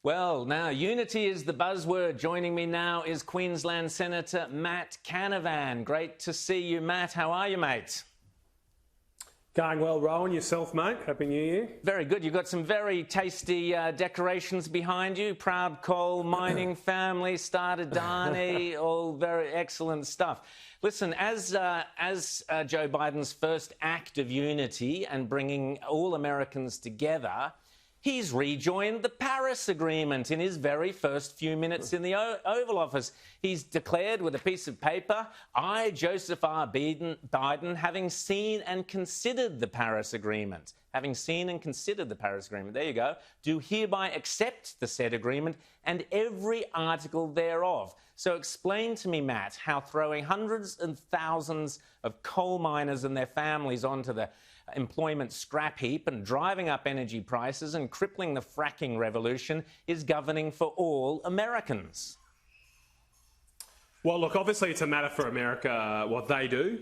Well, now, unity is the buzzword. Joining me now is Queensland Senator Matt Canavan. Great to see you, Matt. How are you, mate? Going well, Rowan. Yourself, mate? Happy New Year. Very good. You've got some very tasty decorations behind you. Proud coal mining family, started Adani, all very excellent stuff. Listen, as Joe Biden's first act of unity and bringing all Americans together, he's rejoined the Paris Agreement in his very first few minutes in the Oval Office. He's declared with a piece of paper, I, Joseph R. Biden, having seen and considered the Paris Agreement. Having seen and considered the Paris Agreement, there you go, do hereby accept the said agreement and every article thereof. So explain to me, Matt, how throwing hundreds and thousands of coal miners and their families onto the employment scrap heap and driving up energy prices and crippling the fracking revolution is governing for all Americans. Well, look, obviously it's a matter for America what they do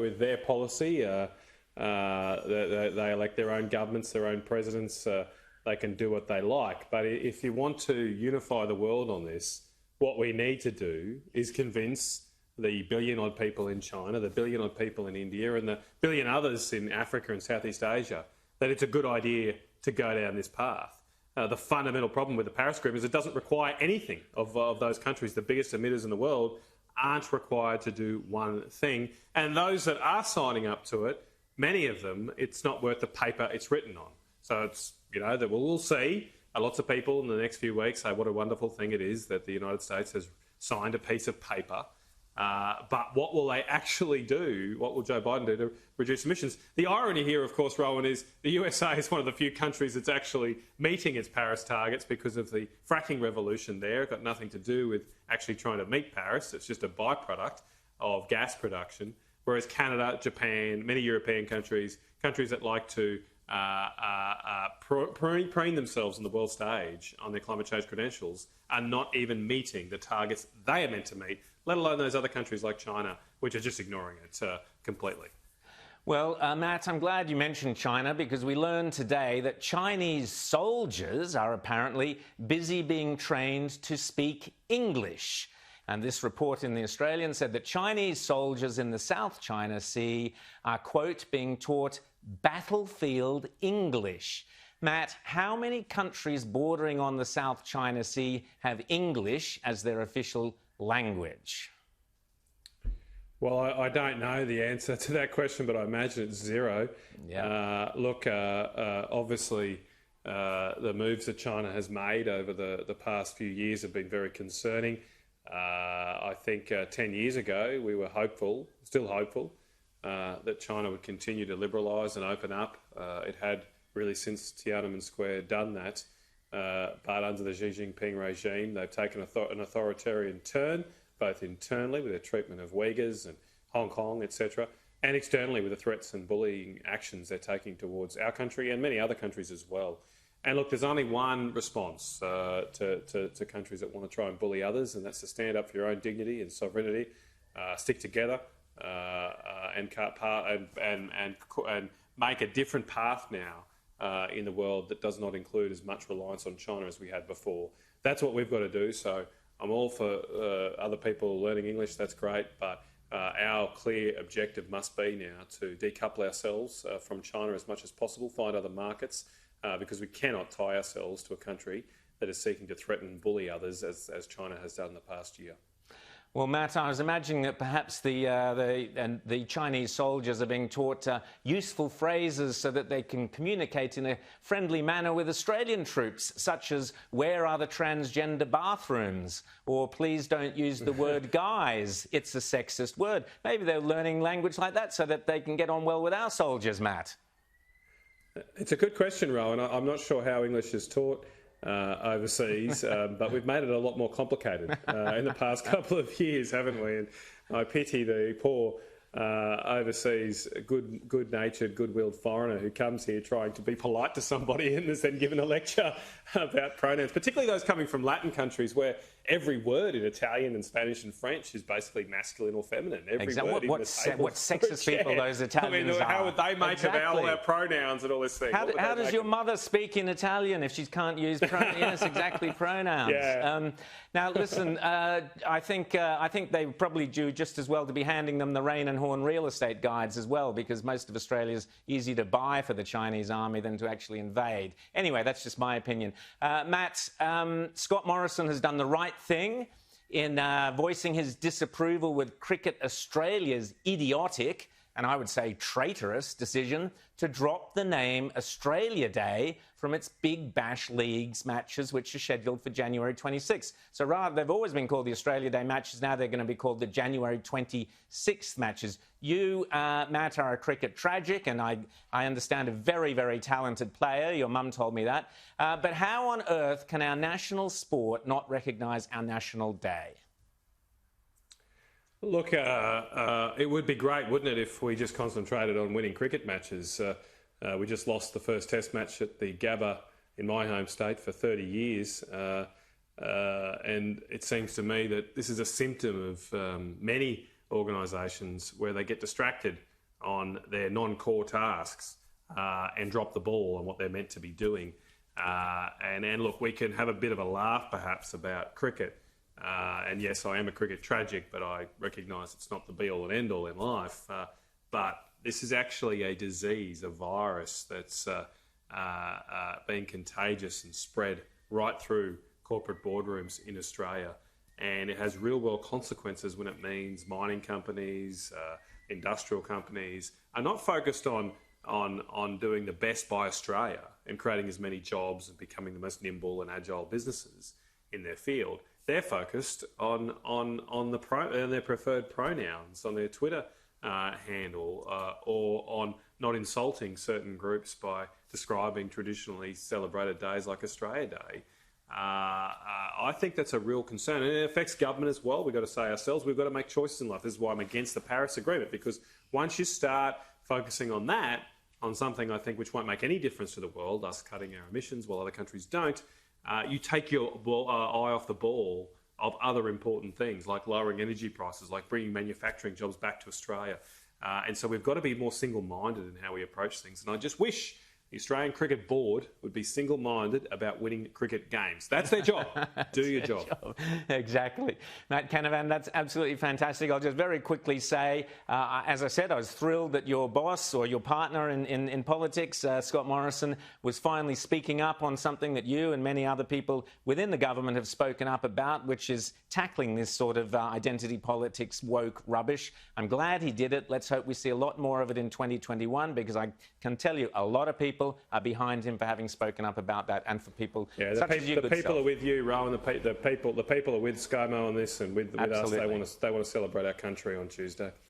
with their policy. They elect their own governments, their own presidents. They can do what they like. But if you want to unify the world on this, what we need to do is convince the billion-odd people in China, the billion-odd people in India, and the billion others in Africa and Southeast Asia, that it's a good idea to go down this path. The fundamental problem with the Paris Agreement is it doesn't require anything of those countries. The biggest emitters in the world aren't required to do one thing. And those that are signing up to it, many of them, it's not worth the paper it's written on. So it's, that we'll see lots of people in the next few weeks say what a wonderful thing it is that the United States has signed a piece of paper. But what will they actually do? What will Joe Biden do to reduce emissions? The irony here, of course, Rowan, is the USA is one of the few countries that's actually meeting its Paris targets because of the fracking revolution there. It's got nothing to do with actually trying to meet Paris. It's just a byproduct of gas production. Whereas Canada, Japan, many European countries that like to preen themselves on the world stage on their climate change credentials are not even meeting the targets they are meant to meet, let alone those other countries like China, which are just ignoring it completely. Well, Matt, I'm glad you mentioned China because we learned today that Chinese soldiers are apparently busy being trained to speak English. And this report in The Australian said that Chinese soldiers in the South China Sea are, quote, being taught battlefield English. Matt, how many countries bordering on the South China Sea have English as their official language? Well, I don't know the answer to that question, but I imagine it's zero. Yeah. Obviously, the moves that China has made over the past few years have been very concerning. I think 10 years ago, we were hopeful, still hopeful, that China would continue to liberalise and open up. It had really since Tiananmen Square done that. But under the Xi Jinping regime, they've taken an authoritarian turn, both internally with their treatment of Uyghurs and Hong Kong, etc., and externally with the threats and bullying actions they're taking towards our country and many other countries as well. And look, there's only one response to countries that want to try and bully others, and that's to stand up for your own dignity and sovereignty, stick together, and make a different path now in the world that does not include as much reliance on China as we had before. That's what we've got to do. So I'm all for other people learning English. That's great, but our clear objective must be now to decouple ourselves from China as much as possible, find other markets. Because we cannot tie ourselves to a country that is seeking to threaten and bully others as China has done in the past year. Well, Matt, I was imagining that perhaps the Chinese soldiers are being taught useful phrases so that they can communicate in a friendly manner with Australian troops, such as, where are the transgender bathrooms? Or please don't use the word guys, it's a sexist word. Maybe they're learning language like that so that they can get on well with our soldiers, Matt. It's a good question, Rowan. I'm not sure how English is taught overseas, but we've made it a lot more complicated in the past couple of years, haven't we? And I pity the poor overseas, good-natured, good-willed foreigner who comes here trying to be polite to somebody and is then given a lecture about pronouns, particularly those coming from Latin countries where every word in Italian and Spanish and French is basically masculine or feminine. Every word what sexist people those Italians are. How would they make of all our pronouns and all this thing? How does your mother speak in Italian if she can't use pronouns? Yes, exactly, pronouns. Yeah. Now, listen, I think they probably do just as well to be handing them the Rain and Horn real estate guides as well, because most of Australia's easier to buy for the Chinese army than to actually invade. Anyway, that's just my opinion. Matt, Scott Morrison has done the right thing in voicing his disapproval with Cricket Australia's idiotic, and I would say traitorous, decision to drop the name Australia Day from its Big Bash Leagues matches, which are scheduled for January 26th. So rather, they've always been called the Australia Day matches. Now they're going to be called the January 26th matches. You, Matt, are a cricket tragic, and I understand a very, very talented player. Your mum told me that. But how on earth can our national sport not recognise our national day? Look, it would be great, wouldn't it, if we just concentrated on winning cricket matches. We just lost the first Test match at the Gabba in my home state for 30 years. And it seems to me that this is a symptom of many organisations where they get distracted on their non-core tasks and drop the ball on what they're meant to be doing. And look, we can have a bit of a laugh perhaps about cricket. And yes, I am a cricket tragic, but I recognise it's not the be-all and end-all in life. But this is actually a disease, a virus that's been contagious and spread right through corporate boardrooms in Australia. And it has real-world consequences when it means mining companies, industrial companies are not focused on doing the best by Australia and creating as many jobs and becoming the most nimble and agile businesses in their field. They're focused on their preferred pronouns, on their Twitter handle, or on not insulting certain groups by describing traditionally celebrated days like Australia Day. I think that's a real concern, and it affects government as well. We've got to say ourselves, we've got to make choices in life. This is why I'm against the Paris Agreement, because once you start focusing on that, on something I think which won't make any difference to the world, us cutting our emissions while other countries don't, you take your eye off the ball of other important things like lowering energy prices, like bringing manufacturing jobs back to Australia. And so we've got to be more single-minded in how we approach things. And I just wish the Australian Cricket Board would be single-minded about winning cricket games. That's their job. Do your job. Exactly. Matt Canavan, that's absolutely fantastic. I'll just very quickly say, as I said, I was thrilled that your boss or your partner in politics, Scott Morrison, was finally speaking up on something that you and many other people within the government have spoken up about, which is tackling this sort of identity politics, woke rubbish. I'm glad he did it. Let's hope we see a lot more of it in 2021, because I can tell you a lot of people are behind him for having spoken up about that, and for people such as you. The people are with you, Rowan. The people are with ScoMo on this, and with us. They want to celebrate our country on Tuesday.